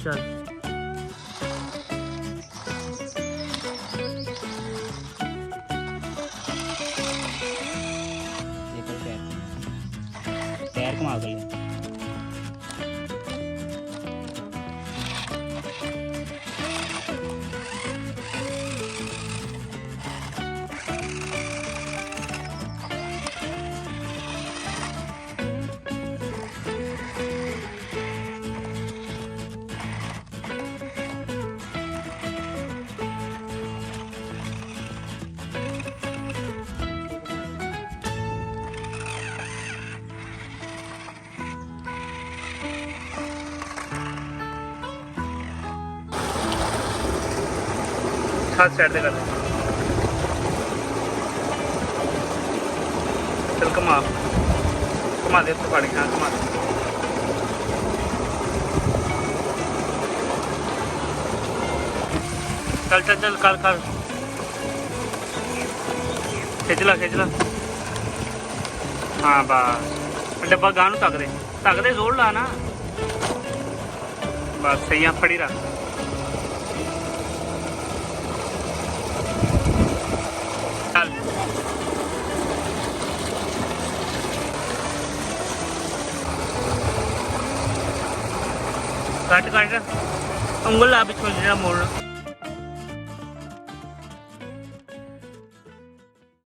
चल पैर घुमा कर ले। हाथ साइड से कर दे। चल घुमा घुमा दे तो फाड़ के। हाँ घुमा दे। चल चल चल कर कर खिंच ला खिंच ला। हाँ बस डब्बा गाह नूं तक दे जोर ला ना। बस सही आ फड़ी रख। चल कट कट उंगल ला पिछों मोड़।